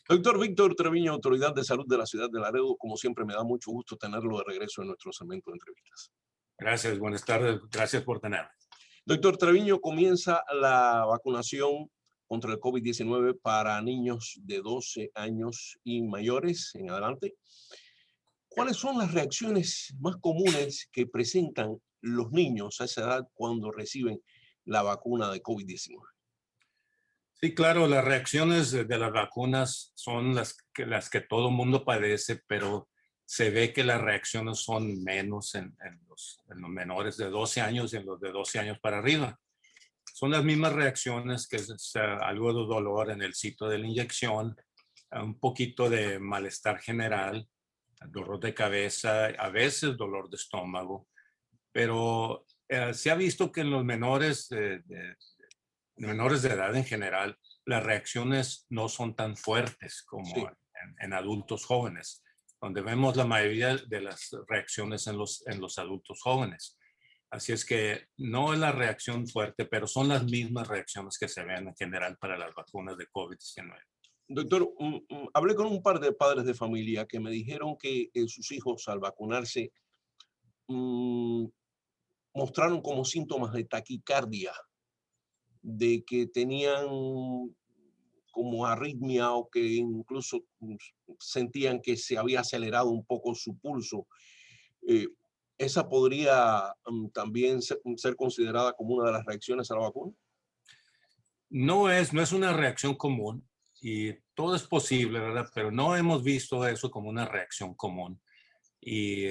Doctor Víctor Treviño, Autoridad de Salud de la Ciudad de Laredo, como siempre me da mucho gusto tenerlo de regreso en nuestro segmento de entrevistas. Gracias, buenas tardes, gracias por tenerme. Doctor Treviño, comienza la vacunación contra el COVID-19 para niños de 12 años y mayores en adelante. ¿Cuáles son las reacciones más comunes que presentan los niños a esa edad cuando reciben la vacuna de COVID-19? Sí, claro, las reacciones de las vacunas son las que todo mundo padece, pero se ve que las reacciones son menos en los menores de 12 años y en los de 12 años para arriba. Son las mismas reacciones que es algo de dolor en el sitio de la inyección, un poquito de malestar general, dolor de cabeza, a veces dolor de estómago, pero se ha visto que en los menores de edad en general, las reacciones no son tan fuertes como Sí. en adultos jóvenes, donde vemos la mayoría de las reacciones en los adultos jóvenes. Así es que no es la reacción fuerte, pero son las mismas reacciones que se ven en general para las vacunas de COVID-19. Doctor, hablé con un par de padres de familia que me dijeron que sus hijos al vacunarse mm, mostraron como síntomas de taquicardia, de que tenían como arritmia o que incluso sentían que se había acelerado un poco su pulso. Eh, ¿Esa podría también ser considerada como una de las reacciones a la vacuna? No es una reacción común y todo es posible, ¿verdad? Pero no hemos visto eso como una reacción común. Y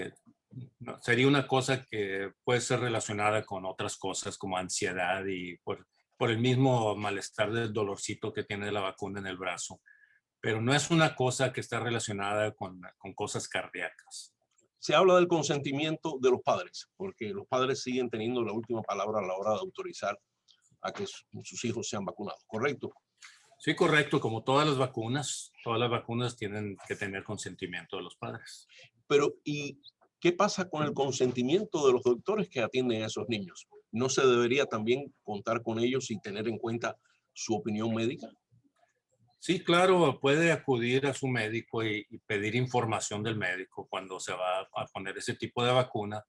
no, sería una cosa que puede ser relacionada con otras cosas como ansiedad y por el mismo malestar del dolorcito que tiene la vacuna en el brazo. Pero no es una cosa que está relacionada con cosas cardíacas. Se habla del consentimiento de los padres, porque los padres siguen teniendo la última palabra a la hora de autorizar a que sus hijos sean vacunados, ¿correcto? Sí, correcto, como todas las vacunas tienen que tener consentimiento de los padres. Pero, ¿y qué pasa con el consentimiento de los doctores que atienden a esos niños? ¿No se debería también contar con ellos y tener en cuenta su opinión médica? Sí, claro, puede acudir a su médico y pedir información del médico cuando se va a poner ese tipo de vacuna.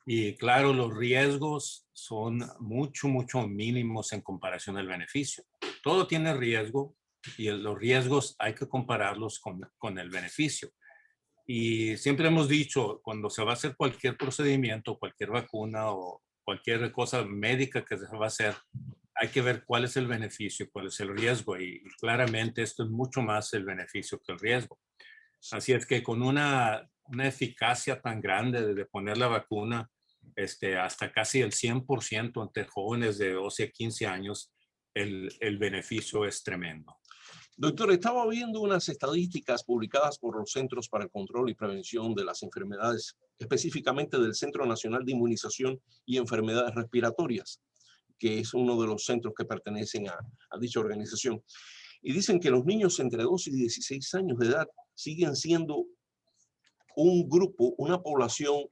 Y claro, los riesgos son mucho mínimos en comparación al beneficio. Todo tiene riesgo y los riesgos hay que compararlos con el beneficio. Y siempre hemos dicho, cuando se va a hacer cualquier procedimiento, cualquier vacuna o cualquier cosa médica que se va a hacer, hay que ver cuál es el beneficio, cuál es el riesgo. Y claramente esto es mucho más el beneficio que el riesgo. Así es que con una eficacia tan grande de poner la vacuna, hasta casi el 100% entre jóvenes de 12 a 15 años, el beneficio es tremendo. Doctor, estaba viendo unas estadísticas publicadas por los Centros para el Control y Prevención de las Enfermedades, específicamente del Centro Nacional de Inmunización y Enfermedades Respiratorias, que es uno de los centros que pertenecen a dicha organización. Y dicen que los niños entre 12 y 16 años de edad siguen siendo un grupo, una población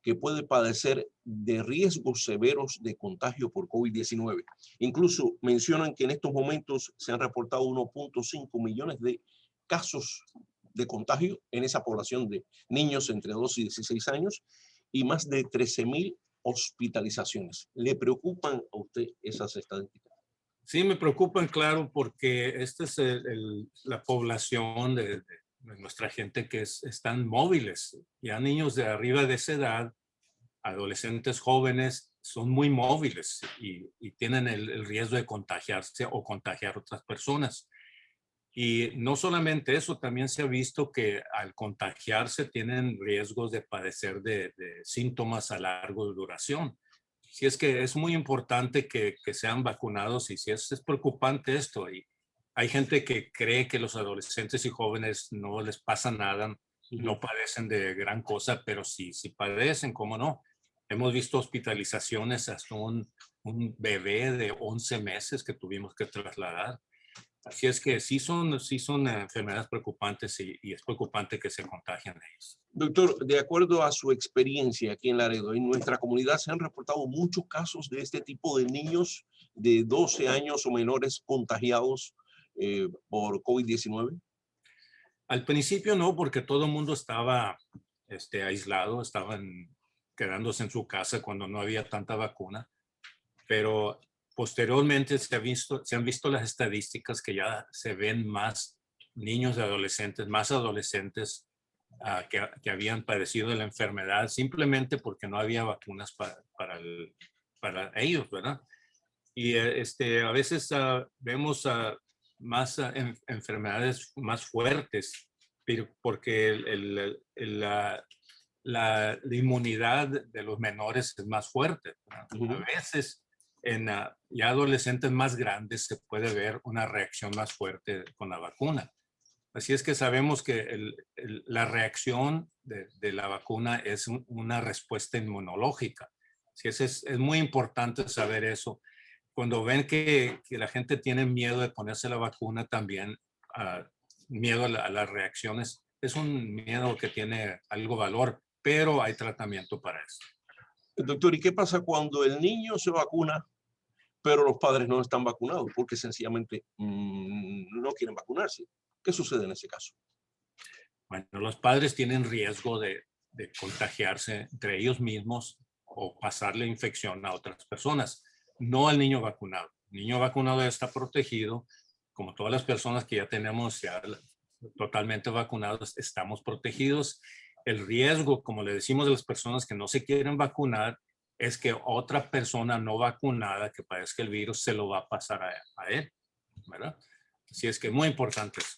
que puede padecer de riesgos severos de contagio por COVID-19. Incluso mencionan que en estos momentos se han reportado 1.5 millones de casos de contagio en esa población de niños entre 12 y 16 años y más de 13.000 hospitalizaciones. ¿Le preocupan a usted esas estadísticas? Sí, me preocupan, claro, porque esta es la población de nuestra gente que están móviles. Ya niños de arriba de esa edad, adolescentes jóvenes, son muy móviles y tienen el riesgo de contagiarse o contagiar a otras personas. Y no solamente eso, también se ha visto que al contagiarse tienen riesgos de padecer de síntomas a larga duración. Si es que es muy importante que sean vacunados y si es preocupante esto. Y hay gente que cree que los adolescentes y jóvenes no les pasa nada, no padecen de gran cosa, pero sí padecen, ¿cómo no? Hemos visto hospitalizaciones hasta un bebé de 11 meses que tuvimos que trasladar. Así es que sí son enfermedades preocupantes y es preocupante que se contagien ellos. Doctor, de acuerdo a su experiencia aquí en Laredo, en nuestra comunidad se han reportado muchos casos de este tipo de niños de 12 años o menores contagiados por COVID-19. Al principio no, porque todo el mundo estaba aislado, quedándose en su casa cuando no había tanta vacuna, pero posteriormente se han visto las estadísticas que ya se ven más niños y adolescentes, más adolescentes que habían padecido de la enfermedad simplemente porque no había vacunas para ellos, ¿verdad? Y a veces vemos más enfermedades más fuertes, pero porque la inmunidad de los menores es más fuerte, ¿verdad? A veces en ya adolescentes más grandes se puede ver una reacción más fuerte con la vacuna. Así es que sabemos que la reacción de la vacuna es una respuesta inmunológica. Así es muy importante saber eso. Cuando ven que la gente tiene miedo de ponerse la vacuna también, miedo a las reacciones, es un miedo que tiene algo valor, pero hay tratamiento para eso. Doctor, ¿y qué pasa cuando el niño se vacuna, pero los padres no están vacunados porque sencillamente no quieren vacunarse? ¿Qué sucede en ese caso? Bueno, los padres tienen riesgo de contagiarse entre ellos mismos o pasarle infección a otras personas, no al niño vacunado. El niño vacunado está protegido, como todas las personas que ya tenemos ya totalmente vacunados, estamos protegidos. El riesgo, como le decimos a las personas que no se quieren vacunar, es que otra persona no vacunada que padezca el virus se lo va a pasar a él, ¿verdad? Así es que es muy importante eso.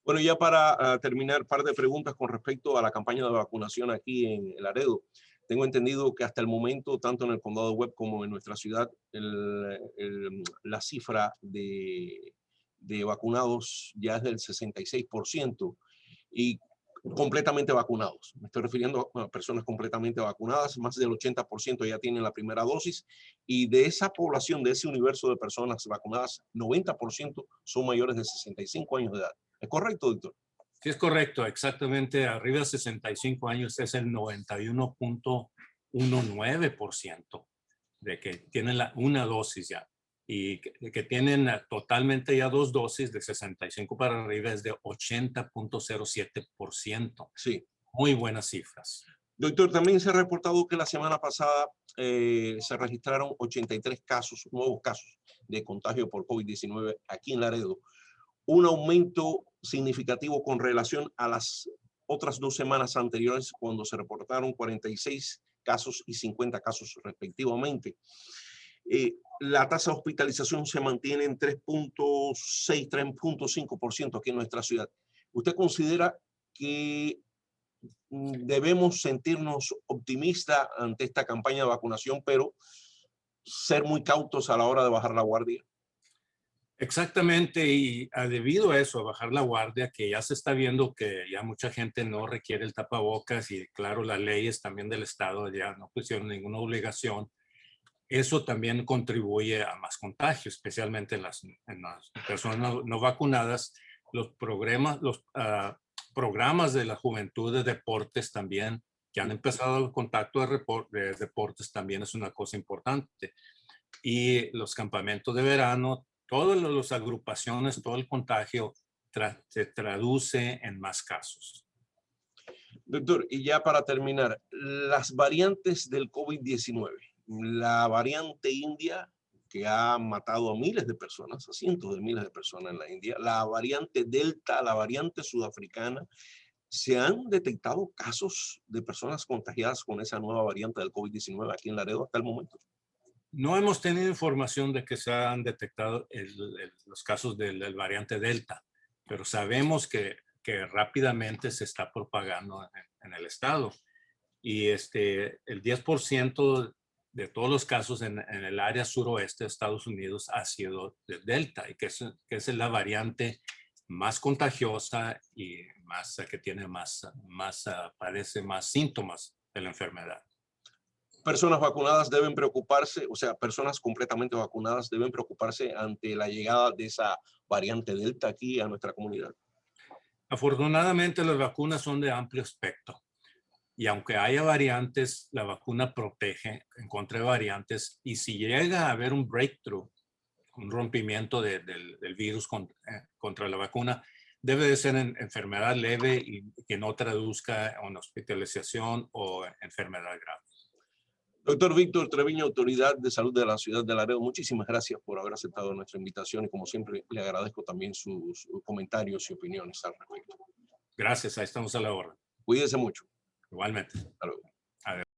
Bueno, ya para terminar, par de preguntas con respecto a la campaña de vacunación aquí en Laredo. Tengo entendido que hasta el momento, tanto en el condado de Webb como en nuestra ciudad, la cifra de vacunados ya es del 66% y completamente vacunados. Me estoy refiriendo a personas completamente vacunadas, más del 80% ya tienen la primera dosis y de esa población, de ese universo de personas vacunadas, 90% son mayores de 65 años de edad. ¿Es correcto, doctor? Sí, es correcto, exactamente. Arriba de 65 años es el 91.19% de que tienen una dosis ya. Y que tienen totalmente ya dos dosis de 65 para arriba es de 80.07%. Sí. Muy buenas cifras. Doctor, también se ha reportado que la semana pasada se registraron 83 casos, nuevos casos de contagio por COVID-19 aquí en Laredo. Un aumento significativo con relación a las otras 2 semanas anteriores, cuando se reportaron 46 casos y 50 casos respectivamente. La tasa de hospitalización se mantiene en 3.6, 3.5% aquí en nuestra ciudad. ¿Usted considera que debemos sentirnos optimistas ante esta campaña de vacunación, pero ser muy cautos a la hora de bajar la guardia? Exactamente, y debido a eso, a bajar la guardia, que ya se está viendo que ya mucha gente no requiere el tapabocas y claro, las leyes también del estado ya no pusieron ninguna obligación, eso también contribuye a más contagio, especialmente en las personas no vacunadas. Los programas de la juventud de deportes también, que han empezado el contacto de deportes, también es una cosa importante. Y los campamentos de verano, todas las agrupaciones, todo el contagio se traduce en más casos. Doctor, y ya para terminar, las variantes del COVID-19, la variante india, que ha matado a miles de personas, a cientos de miles de personas en la India, la variante Delta, la variante sudafricana, ¿se han detectado casos de personas contagiadas con esa nueva variante del COVID-19 aquí en Laredo hasta el momento? No hemos tenido información de que se han detectado los casos del variante Delta, pero sabemos que rápidamente se está propagando en el estado. Y el 10% de todos los casos en el área suroeste de Estados Unidos ha sido de Delta, y que es la variante más contagiosa y que tiene padece más síntomas de la enfermedad. Personas vacunadas deben preocuparse, o sea, personas completamente vacunadas deben preocuparse ante la llegada de esa variante Delta aquí a nuestra comunidad. Afortunadamente, las vacunas son de amplio espectro. Y aunque haya variantes, la vacuna protege en contra de variantes. Y si llega a haber un breakthrough, un rompimiento del virus contra la vacuna, debe de ser en enfermedad leve y que no traduzca en hospitalización o enfermedad grave. Doctor Víctor Treviño, Autoridad de Salud de la Ciudad de Laredo, muchísimas gracias por haber aceptado nuestra invitación y como siempre le agradezco también sus comentarios y opiniones al respecto. Gracias, ahí estamos a la orden. Cuídese mucho. Igualmente. Hasta luego. Adiós.